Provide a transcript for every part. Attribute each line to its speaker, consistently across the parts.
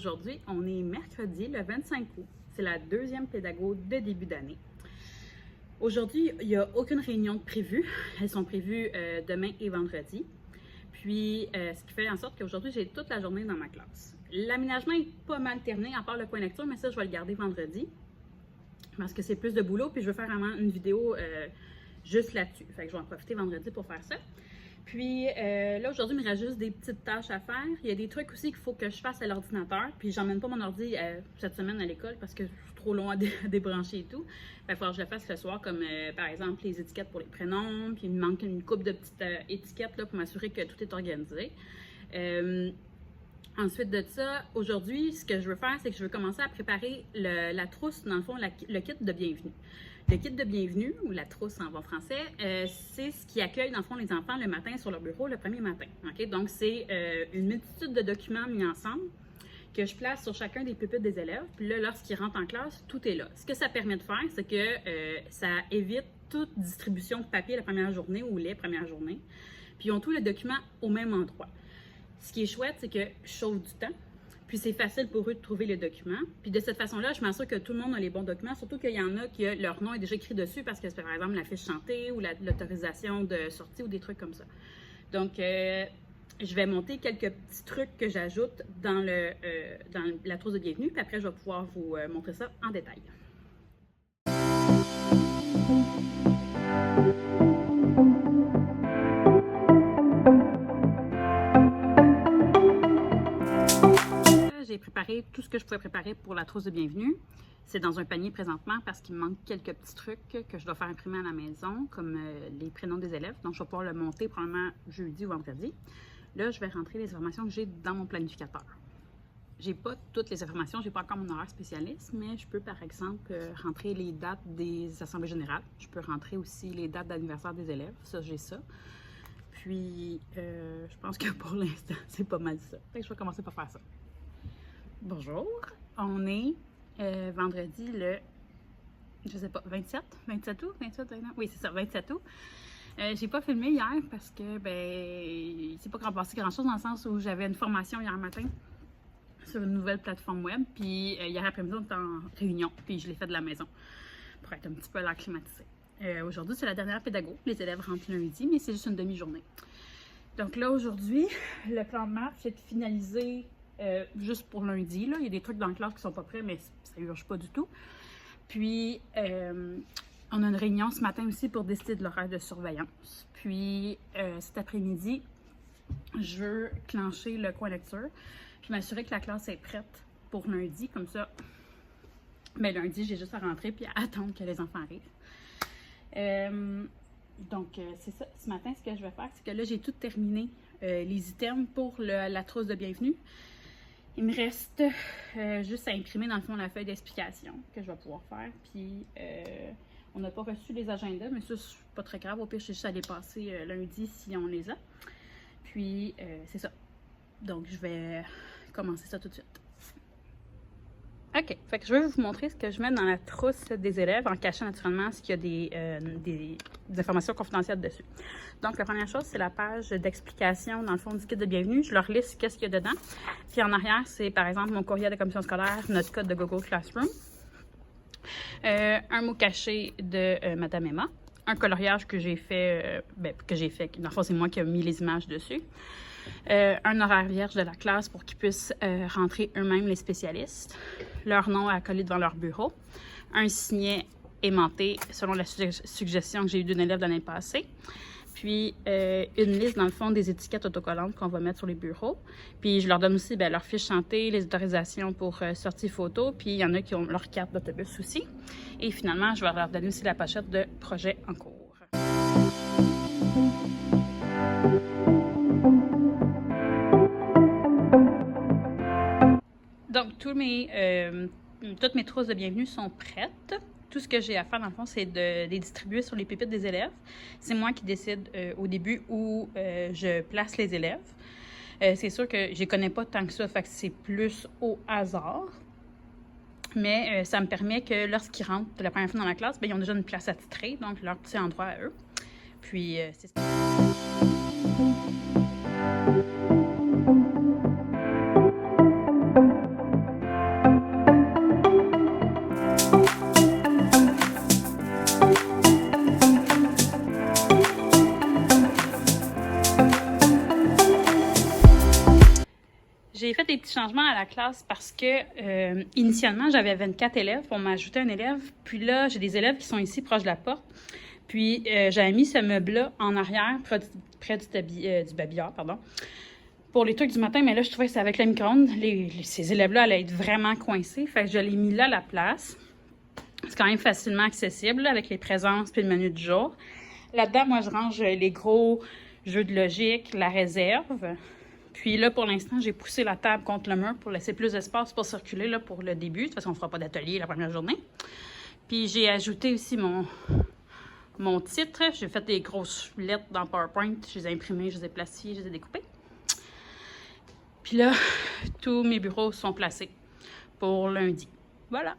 Speaker 1: Aujourd'hui, on est mercredi, le 25 août. C'est la deuxième pédago de début d'année. Aujourd'hui, il n'y a aucune réunion prévue. Elles sont prévues demain et vendredi. Puis, ce qui fait en sorte qu'aujourd'hui, j'ai toute la journée dans ma classe. L'aménagement est pas mal terminé, à part le coin lecture, mais ça, je vais le garder vendredi. Parce que c'est plus de boulot, puis je vais faire vraiment une vidéo juste là-dessus. Fait que je vais en profiter vendredi pour faire ça. Puis là, aujourd'hui, il me reste juste des petites tâches à faire. Il y a des trucs aussi qu'il faut que je fasse à l'ordinateur. Puis j'emmène pas mon ordi cette semaine à l'école parce que je suis trop loin à débrancher et tout. Fait qu'il faudra que je le fasse ce soir, comme par exemple les étiquettes pour les prénoms. Puis il me manque une couple de petites étiquettes là, pour m'assurer que tout est organisé. Ensuite de ça, aujourd'hui, ce que je veux faire, c'est que je veux commencer à préparer la trousse, dans le fond, le kit de bienvenue. Le kit de bienvenue, ou la trousse en bon français, c'est ce qui accueille, dans le fond, les enfants le matin sur leur bureau, le premier matin. Okay? Donc, c'est une multitude de documents mis ensemble que je place sur chacun des pupitres des élèves. Puis là, lorsqu'ils rentrent en classe, tout est là. Ce que ça permet de faire, c'est que ça évite toute distribution de papier la première journée ou les premières journées. Puis, ils ont tous les documents au même endroit. Ce qui est chouette, c'est que je sauve du temps. Puis c'est facile pour eux de trouver les documents. Puis de cette façon-là, je m'assure que tout le monde a les bons documents, surtout qu'il y en a qui leur nom est déjà écrit dessus parce que c'est par exemple la fiche santé ou l'autorisation de sortie ou des trucs comme ça. Donc, je vais monter quelques petits trucs que j'ajoute dans la trousse de bienvenue, puis après, je vais pouvoir vous montrer ça en détail. J'ai préparé tout ce que je pouvais préparer pour la trousse de bienvenue. C'est dans un panier présentement parce qu'il me manque quelques petits trucs que je dois faire imprimer à la maison, comme les prénoms des élèves. Donc, je vais pouvoir le monter probablement jeudi ou vendredi. Là, je vais rentrer les informations que j'ai dans mon planificateur. J'ai pas toutes les informations, j'ai pas encore mon horaire spécialiste, mais je peux par exemple rentrer les dates des assemblées générales. Je peux rentrer aussi les dates d'anniversaire des élèves. Ça, j'ai ça. Puis, je pense que pour l'instant, c'est pas mal ça. Fait que je vais commencer par faire ça. Bonjour, on est vendredi le, je sais pas, 27 août? 27, oui, c'est ça, 27 août. J'ai pas filmé hier parce que, il s'est pas passé grand-chose dans le sens où j'avais une formation hier matin sur une nouvelle plateforme web, puis hier après-midi, on était en réunion, puis je l'ai fait de la maison pour être un petit peu à l'air climatisé. Aujourd'hui, c'est la dernière pédago. Les élèves rentrent lundi, mais c'est juste une demi-journée. Donc là, aujourd'hui, le plan de marche est de finaliser juste pour lundi. Là. Il y a des trucs dans la classe qui sont pas prêts, mais ça urge pas du tout. Puis, on a une réunion ce matin aussi pour décider de l'horaire de surveillance. Puis, cet après-midi, je veux clencher le coin lecture, puis m'assurer que la classe est prête pour lundi. Comme ça, mais lundi, j'ai juste à rentrer puis à attendre que les enfants arrivent. Donc, c'est ça. Ce matin, ce que je vais faire, c'est que là, j'ai tout terminé les items pour la trousse de bienvenue. Il me reste juste à imprimer dans le fond la feuille d'explication que je vais pouvoir faire. Puis, on n'a pas reçu les agendas, mais ça, c'est pas très grave. Au pire, je suis juste à les passer lundi si on les a. Puis, c'est ça. Donc, je vais commencer ça tout de suite. OK. Fait que je vais vous montrer ce que je mets dans la trousse des élèves en cachant naturellement s'il y a des informations confidentielles dessus. Donc, la première chose, c'est la page d'explication dans le fond du kit de bienvenue. Je leur liste qu'est-ce qu'il y a dedans. Puis en arrière, c'est par exemple mon courriel de commission scolaire, notre code de Google Classroom, un mot caché de Madame Emma, un coloriage que j'ai fait, dans le fond, c'est moi qui ai mis les images dessus. Un horaire vierge de la classe pour qu'ils puissent rentrer eux-mêmes les spécialistes, leur nom à coller devant leur bureau, un signet aimanté selon la suggestion que j'ai eue d'une élève de l'année passée, puis une liste dans le fond des étiquettes autocollantes qu'on va mettre sur les bureaux, puis je leur donne aussi leur fiche santé, les autorisations pour sortie photo, puis il y en a qui ont leur carte d'autobus aussi, et finalement je vais leur donner aussi la pochette de projet en cours. Donc, toutes mes trousses de bienvenue sont prêtes. Tout ce que j'ai à faire, dans le fond, c'est de les distribuer sur les pupitres des élèves. C'est moi qui décide au début où je place les élèves. C'est sûr que je les connais pas tant que ça, fait que c'est plus au hasard. Mais ça me permet que lorsqu'ils rentrent la première fois dans la classe, ils ont déjà une place attitrée, donc leur petit endroit à eux. Puis, c'est ça. petit changement à la classe parce que initialement, j'avais 24 élèves. On m'a ajouté un élève. Puis là, j'ai des élèves qui sont ici, proche de la porte. Puis j'avais mis ce meuble-là en arrière, près du babillard, pardon, pour les trucs du matin. Mais là, je trouvais que c'est avec le micro-ondes, ces élèves-là allaient être vraiment coincés. Fait que je l'ai mis là à la place. C'est quand même facilement accessible là, avec les présences puis le menu du jour. Là-dedans, moi, je range les gros jeux de logique, la réserve. Puis là, pour l'instant, j'ai poussé la table contre le mur pour laisser plus d'espace pour circuler là, pour le début. De toute façon, on ne fera pas d'atelier la première journée. Puis j'ai ajouté aussi mon titre. J'ai fait des grosses lettres dans PowerPoint. Je les ai imprimées, je les ai plastifiées, je les ai découpées. Puis là, tous mes bureaux sont placés pour lundi. Voilà.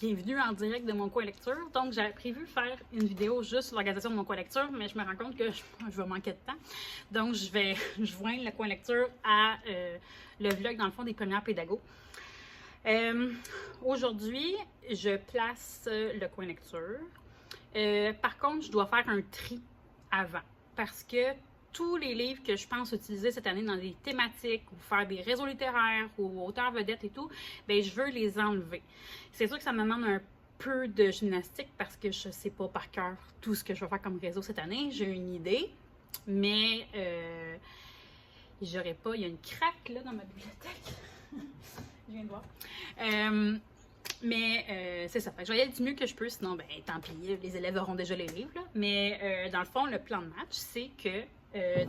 Speaker 1: Bienvenue en direct de mon coin lecture. Donc, j'avais prévu faire une vidéo juste sur l'organisation de mon coin lecture, mais je me rends compte que je vais manquer de temps. Donc, je vais joindre le coin lecture à le vlog, dans le fond, des premières pédagogues. Aujourd'hui, je place le coin lecture. Par contre, je dois faire un tri avant parce que tous les livres que je pense utiliser cette année dans des thématiques ou faire des réseaux littéraires ou auteurs vedettes et tout, bien, je veux les enlever. C'est sûr que ça me demande un peu de gymnastique parce que je ne sais pas par cœur tout ce que je vais faire comme réseau cette année. J'ai une idée, mais j'aurais pas... Il y a une craque là dans ma bibliothèque. Je viens de voir. Mais c'est ça. Fait que je vais y aller du mieux que je peux, sinon, ben, tant pis, les élèves auront déjà les livres. Là. Mais dans le fond, le plan de match, c'est que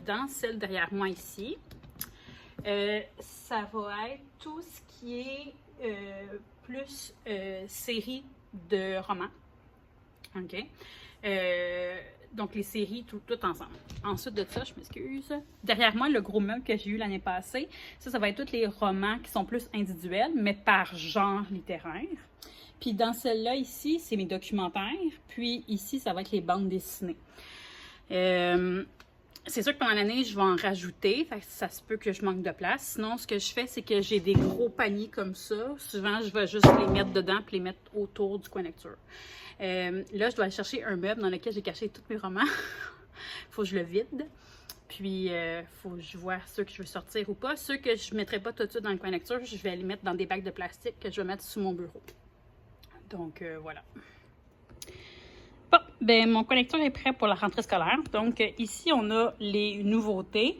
Speaker 1: dans celle derrière moi ici, ça va être tout ce qui est plus série de romans. OK? Donc, les séries, tout ensemble. Ensuite de ça, je m'excuse. Derrière moi, le gros meuble que j'ai eu l'année passée, ça va être tous les romans qui sont plus individuels, mais par genre littéraire. Puis dans celle-là, ici, c'est mes documentaires. Puis ici, ça va être les bandes dessinées. C'est sûr que pendant l'année, je vais en rajouter. Fait que ça se peut que je manque de place. Sinon, ce que je fais, c'est que j'ai des gros paniers comme ça. Souvent, je vais juste les mettre dedans puis les mettre autour du coin lecture. Là, je dois aller chercher un meuble dans lequel j'ai caché tous mes romans. Faut que je le vide. Puis, faut que je vois ceux que je veux sortir ou pas. Ceux que je ne mettrai pas tout de suite dans le coin lecture, je vais les mettre dans des bacs de plastique que je vais mettre sous mon bureau. Donc, voilà. Bon, ben mon coin lecture est prêt pour la rentrée scolaire. Donc, ici, on a les nouveautés.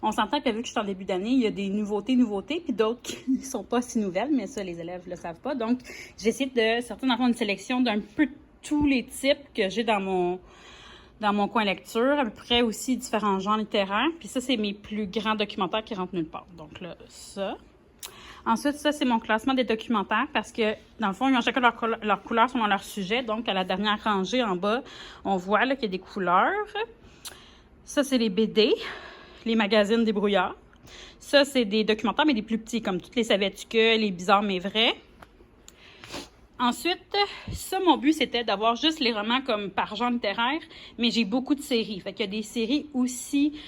Speaker 1: On s'entend que vu que je suis en début d'année, il y a des nouveautés, puis d'autres qui ne sont pas si nouvelles, mais ça, les élèves ne le savent pas. Donc, j'ai essayé de sortir dans une sélection d'un peu tous les types que j'ai dans mon coin lecture, à peu près aussi différents genres littéraires. Puis ça, c'est mes plus grands documentaires qui rentrent nulle part. Donc là, ça. Ensuite, ça, c'est mon classement des documentaires parce que, dans le fond, ils ont chacun leur couleur selon leur sujet. Donc, à la dernière rangée en bas, on voit qu'il y a des couleurs. Ça, c'est les BD, les magazines débrouillards. Ça, c'est des documentaires, mais des plus petits, comme toutes les savais-tu que, les bizarres mais vrais. Ensuite, ça, mon but, c'était d'avoir juste les romans comme par genre littéraire, mais j'ai beaucoup de séries. Fait qu'il y a des séries aussi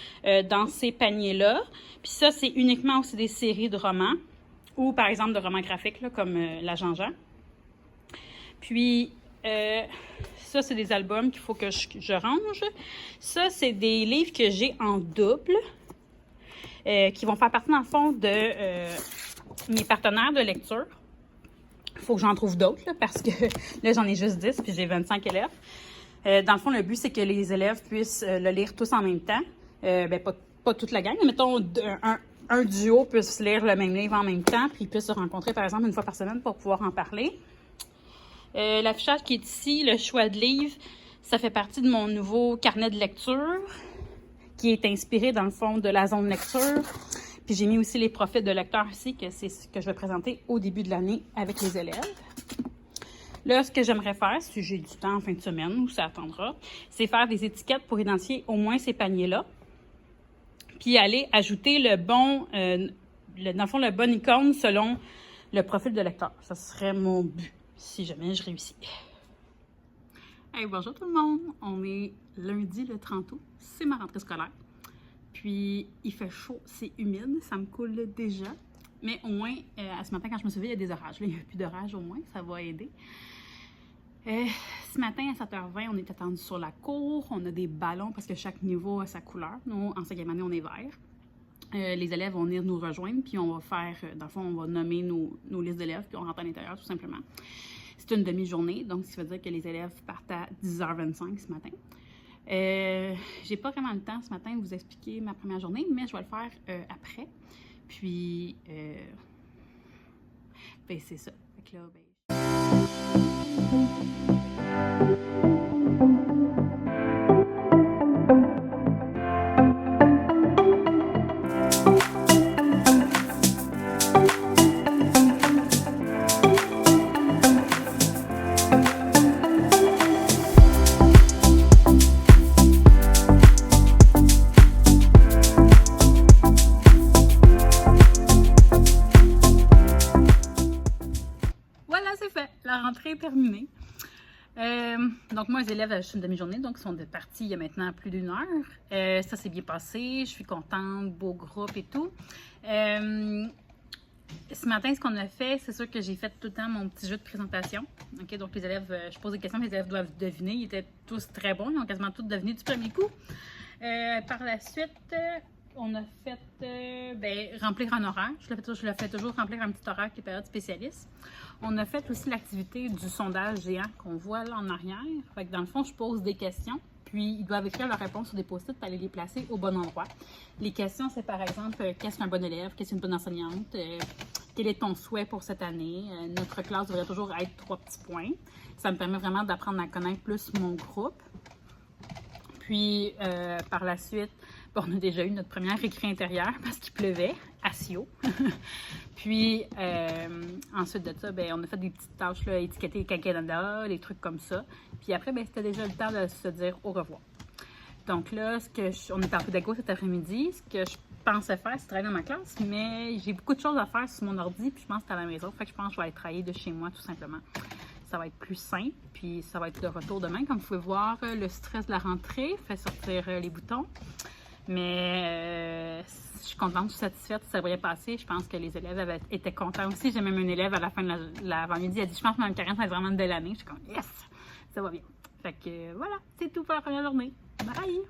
Speaker 1: dans ces paniers-là. Puis ça, c'est uniquement aussi des séries de romans. Ou, par exemple, de romans graphiques, là, comme La Jean-Jean. Puis, ça, c'est des albums qu'il faut que je range. Ça, c'est des livres que j'ai en double, qui vont faire partie, dans le fond, de mes partenaires de lecture. Il faut que j'en trouve d'autres, là, parce que là, j'en ai juste 10, puis j'ai 25 élèves. Dans le fond, le but, c'est que les élèves puissent le lire tous en même temps. Ben, pas toute la gang, mais mettons un duo puisse lire le même livre en même temps, puis ils puissent se rencontrer, par exemple, une fois par semaine pour pouvoir en parler. L'affichage qui est ici, le choix de livres, ça fait partie de mon nouveau carnet de lecture, qui est inspiré, dans le fond, de la zone lecture. Puis j'ai mis aussi les profils de lecteurs ici, que c'est ce que je vais présenter au début de l'année avec les élèves. Là, ce que j'aimerais faire, si j'ai du temps en fin de semaine, ou ça attendra, c'est faire des étiquettes pour identifier au moins ces paniers-là. Puis aller ajouter le bon, dans le fond, le bon icône selon le profil de lecteur. Ça serait mon but, si jamais je réussis. Hey, bonjour tout le monde! On est lundi le 30 août, c'est ma rentrée scolaire. Puis, il fait chaud, c'est humide, ça me coule déjà. Mais au moins, à ce matin, quand je me suis levée, il y a des orages. Là, il n'y a plus d'orage au moins, ça va aider. Ce matin, à 7h20, on est attendu sur la cour. On a des ballons parce que chaque niveau a sa couleur. Nous, en 5e année, on est vert. les élèves vont venir nous rejoindre, puis on va faire, dans le fond, on va nommer nos listes d'élèves, puis on rentre à l'intérieur, tout simplement. C'est une demi-journée, donc ça veut dire que les élèves partent à 10h25 ce matin. J'ai pas vraiment le temps ce matin de vous expliquer ma première journée, mais je vais le faire après. Puis, ben c'est ça. Fait que là, ben... La rentrée est terminée. Donc, moi, les élèves, je suis une demi-journée, donc ils sont partis il y a maintenant plus d'1 heure. Ça s'est bien passé, je suis contente, beau groupe et tout. Ce matin, ce qu'on a fait, c'est sûr que j'ai fait tout le temps mon petit jeu de présentation. Okay, donc, les élèves, je pose des questions, les élèves doivent deviner. Ils étaient tous très bons, ils ont quasiment tous deviné du premier coup. Par la suite, on a fait remplir un horaire. Je le fais toujours remplir un petit horaire qui est période spécialiste. On a fait aussi l'activité du sondage géant qu'on voit là en arrière. Fait que dans le fond, je pose des questions, puis ils doivent écrire leurs réponses sur des post-it et aller les placer au bon endroit. Les questions, c'est par exemple, qu'est-ce qu'un bon élève, qu'est-ce qu'une bonne enseignante, quel est ton souhait pour cette année. Notre classe devrait toujours être 3 petits points. Ça me permet vraiment d'apprendre à connaître plus mon groupe. Puis, par la suite, on a déjà eu notre première récré intérieure parce qu'il pleuvait à Sio. Puis, ensuite de ça, on a fait des petites tâches, là, étiqueter les Canada, des trucs comme ça. Puis après, c'était déjà le temps de se dire au revoir. Donc là, on est en pédago cet après-midi. Ce que je pensais faire, c'est travailler dans ma classe, mais j'ai beaucoup de choses à faire sur mon ordi, puis je pense que c'est à la maison. Fait que je pense que je vais aller travailler de chez moi, tout simplement. Ça va être plus simple, puis ça va être de retour demain. Comme vous pouvez voir, le stress de la rentrée fait sortir les boutons. Mais je suis contente, je suis satisfaite, ça devrait passer. Je pense que les élèves étaient contents aussi. J'ai même un élève à la fin de l'avant-midi, il a dit « Je pense que Mme Karen, ça va être vraiment une belle année. » Je suis comme « Yes! Ça va bien. » Fait que voilà, c'est tout pour la première journée. Bye!